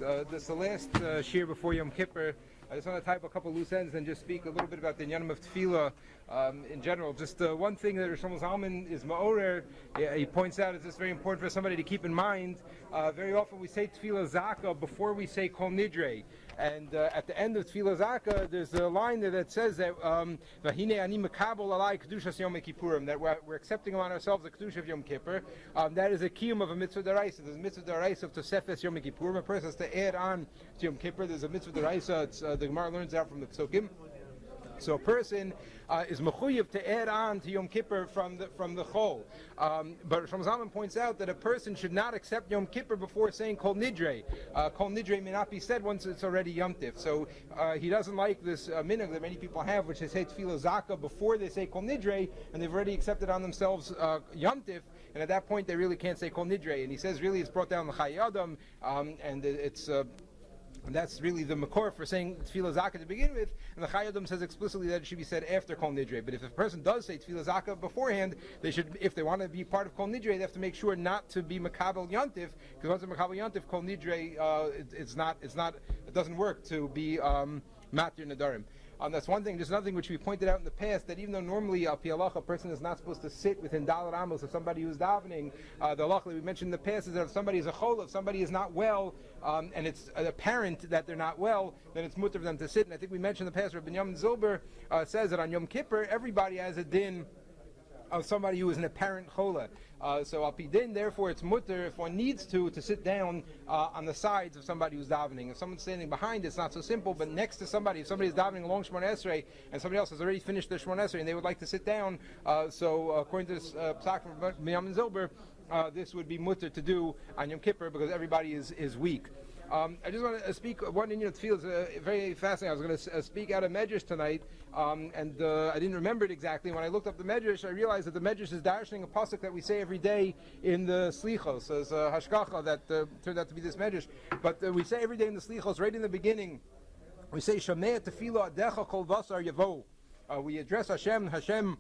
This is the last shiur before Yom Kippur. I just want to type a couple loose ends and just speak a little bit about the inyanim of tefillah in general. Just one thing that Rosh Zalman is ma'orer, he points out, is just very important for somebody to keep in mind. Very often we say tefillah zaka before we say kol nidre. And at the end of Tefillah Zaka, there's a line there that says that Vahine ani mekabel alai kedushas Yom Kippurim, that we're accepting on ourselves the kedusha of Yom Kippur. That is a kiyum of a mitzvah deraisa. There's a mitzvah deraisa of Tosefes Yom Kippurim. A person has to add on to Yom Kippur. There's a mitzvah deraisa. The Gemara learns out from the Psukim. So a person is mechuyev to add on to Yom Kippur from the chol. But Rosh Zalman points out that a person should not accept Yom Kippur before saying Kol Nidre. Kol Nidre may not be said once it's already Yom Tif. So he doesn't like this minhag that many people have, which is say Tefillah Zaka before they say Kol Nidre, and they've already accepted on themselves Yom Tif, and at that point they really can't say Kol Nidre. And he says really it's brought down the Chai Adam, and it's... And that's really the makor for saying Tefillah Zaka to begin with, and the Chai Adam says explicitly that it should be said after Kol Nidre. But if a person does say Tefillah Zaka beforehand, they should, if they want to be part of Kol Nidre, they have to make sure not to be Makabel Yontif, because once it's Makabel Yontif, Kol Nidre, it doesn't work to be Matir Nadarim. That's one thing. There's another thing which we pointed out in the past, that even though normally a person is not supposed to sit within Dalar Amos of somebody who's davening, the halacha that we mentioned in the past is that if somebody is a chol, if somebody is not well, and it's apparent that they're not well, then it's mutter for them to sit. And I think we mentioned in the past, Rabbi Yamin Zilber says that on Yom Kippur, everybody has a din of somebody who is an apparent chola. So al pidin, therefore it's mutter if one needs to sit down on the sides of somebody who's davening. If someone's standing behind, it's not so simple, but next to somebody, if somebody is davening along Shemona Esrei and somebody else has already finished their Shemona Esrei and they would like to sit down, so according to this psak from Yamin Zilber, this would be mutter to do on Yom Kippur because everybody is weak. I just want to speak one inyan that feels very fascinating. I was going to speak out of Medrash tonight, and I didn't remember it exactly. When I looked up the Medrash, I realized that the Medrash is darshaning a pasuk that we say every day in the Slichos. There's a hashkacha that turned out to be this Medrash. But we say every day in the Slichos, right in the beginning, we say, Shamei tefillah adecha kol vasar yavo. We address Hashem. Hashem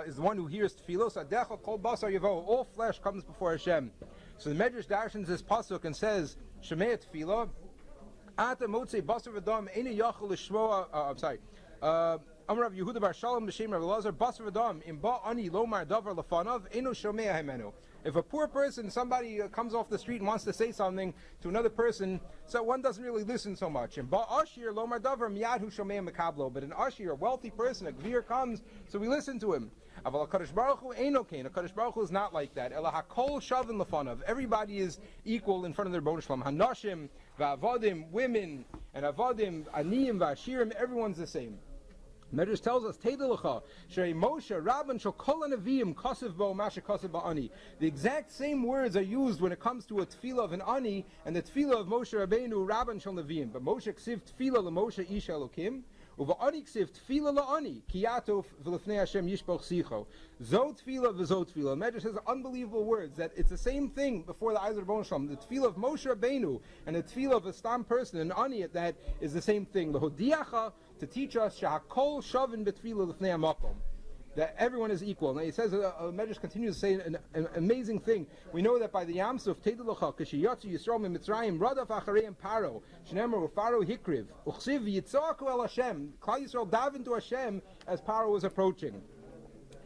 is the one who hears tefillos. Adecha kol basar yavo. All flesh comes before Hashem. So the Medrash darshans this pasuk and says, Shemei tefillah, ata motzei basar v'dam ena yachol l'shmoa. I'm sorry. Amar Rav Yehuda bar Shalom b'shem Rav Elazar basar v'dam im ba ani lomar davar lefanav eno shomei himenu. If a poor person, somebody comes off the street and wants to say something to another person, so one doesn't really listen so much. And ba ashir lomar davar miyad hu shomei mekablo. But an ashir, a wealthy person, a gvir comes, so we listen to him. Aval HaKadosh Baruch Hu eino kein. HaKadosh Baruch Hu is not like that. Ela hakol shavin lefanav. Everybody is equal in front of their Rebbeinu Shalom. Hanashim va'avadim, women and avadim, aniyim va'ashirim, everyone's the same. Medrash tells us, Teidelecha, Shrei Moshe, Rabban, Shokol Neviim, Kosev Bo, Masha Kosev Ba'ani. The exact same words are used when it comes to a tefillah of an ani and the tefillah of Moshe Rabbeinu, Rabban Shal Neviim. But Moshe ksiv tefillah LeMoshe Ish Elokim, Uva'ani ksiv tefillah la'ani, Kiyatov v'lefnei Hashem Yishboch Sicho. Zo tefillah v'zo tefillah. Medrash says unbelievable words, that it's the same thing before the eyes of Rebbeinu Shalom. The tefillah of Moshe Rabbeinu and the tefillah of a stam person, an ani at that, is the same thing. L'hodiacha, to teach us shahakol shavin betfilah lefnei hamakom, that everyone is equal. Now he says, Medrash continues to say an amazing thing. We know that by the Yamsuf, Teidelecha, Kishiyatzu Yisrael Mitzrayim, Radaf Achareim Paro, Shnemer Ufaro Hikriv, Uchsiv Yitzaku El Hashem, Klal Yisrael daven to Hashem as Paro was approaching.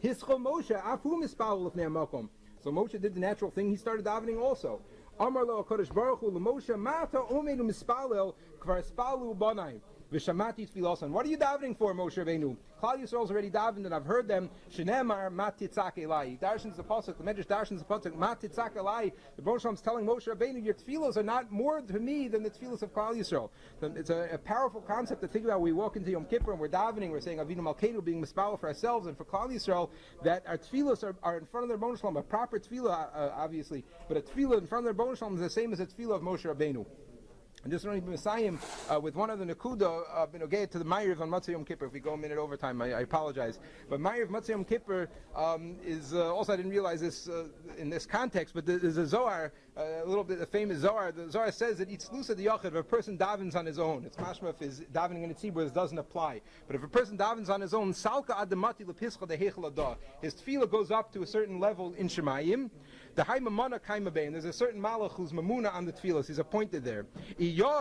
Hischo Moshe, Afu Mispal Lefnei hamakom. So Moshe did the natural thing, he started davening also. Amar Lo HaKadosh Baruch Hu LeMoshe, Mata Omeinu Mispalel, Kvar Spalu Banai. V'shamati tfilosan. What are you davening for, Moshe Rabbeinu? Klal Yisrael's already davened, and I've heard them. Shenemar matitzak elai. Darshans the pasuk. The Medrash darshans the pasuk. Matitzak elai. The Rebbeinu Shalom's telling Moshe Rabbeinu, your tefillos are not more to me than the tefillos of Klal Yisrael. It's a powerful concept to think about. We walk into Yom Kippur and we're davening. We're saying Avinu Malkeinu, being mispal for ourselves and for Klal Yisrael. That our tefillos are in front of the Rebbeinu Shalom. A proper tefillah, obviously, but a tefillah in front of the Rebbeinu Shalom is the same as a tefillah of Moshe Rabbeinu. And just running Messiah with one other Nakuda, to the Ma'ariv on Matzah Yom Kippur. If we go a minute overtime, I apologize. But Ma'ariv Matzah Yom Kippur is also, I didn't realize this in this context, but there's a Zohar, a little bit, a famous Zohar. The Zohar says that it's Lusa the Yachid, if a person davens on his own. It's mashma if his davening in a tzibur, this doesn't apply. But if a person davens on his own, Salka Adamati Lepischa de Hechel Adah, his tefillah goes up to a certain level in Shemayim. The high mamana kaima bein. There's a certain malach who's mamuna on the tefillas. He's appointed there. If the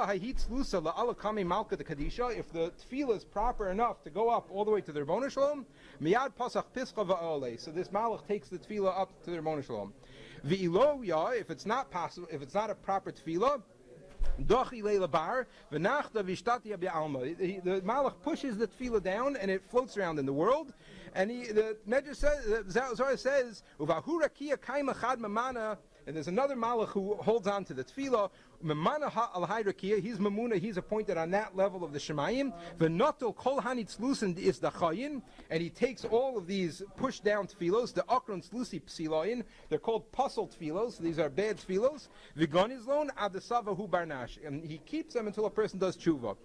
tefillah is proper enough to go up all the way to the Rebbeinu Shalom, miyad pasach pischa va'olei. So this malach takes the tefillah up to the Rebbeinu Shalom. V'ilo ya, if it's not possible, if it's not a proper tefillah, the malach pushes the tefillah down and it floats around in the world. And the Medrash says, the Zohar says, and there's another malach who holds on to the tefillah. Memana al he's mamuna, he's appointed on that level of the shemayim. V'notel kol hanitz lusen is the chayin, and he takes all of these push down tefillos, the akron slusi psiloyin. They're called puzzle tefillos. These are bad tefillos. V'gonizlon adesava hu barnash, and he keeps them until a person does tshuva.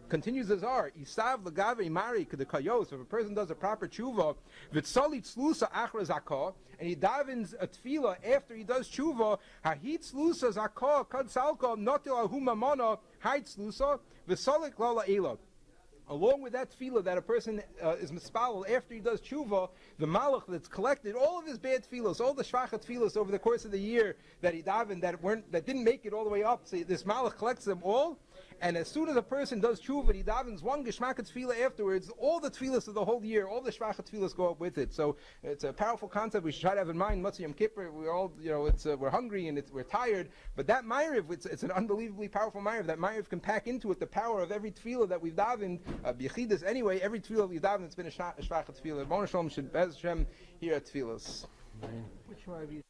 Continues as are isav legave mari the kayos. If a person does a proper tshuva, v'tzali tzlusa achra zakah, and he davens a tefillah after he does tshuva, hahit tzlusa zakah kad salka notil ahu mamana hait tzlusa v'salik lala ela. Along with that tefillah that a person is mispalel after he does tshuva, the malach that's collected all of his bad tefillos, all the shvachat tefillos over the course of the year that he davened that didn't make it all the way up, so this malach collects them all. And as soon as a person does tshuva, he davens one geshmakat tefillah afterwards, all the tefillahs of the whole year, all the shvachat tefillahs go up with it. So it's a powerful concept. We should try to have in mind. Matzah Yom Kippur, we're all, we're hungry and we're tired. But that ma'ariv, it's an unbelievably powerful ma'ariv. That ma'ariv can pack into it the power of every tefillah that we've davened. B'yechidus anyway, every tefillah we've davened, it's been a shvachat tefillah. Rebbeinu Shalom should Bez Hashem hear at tefillahs. Which one have you?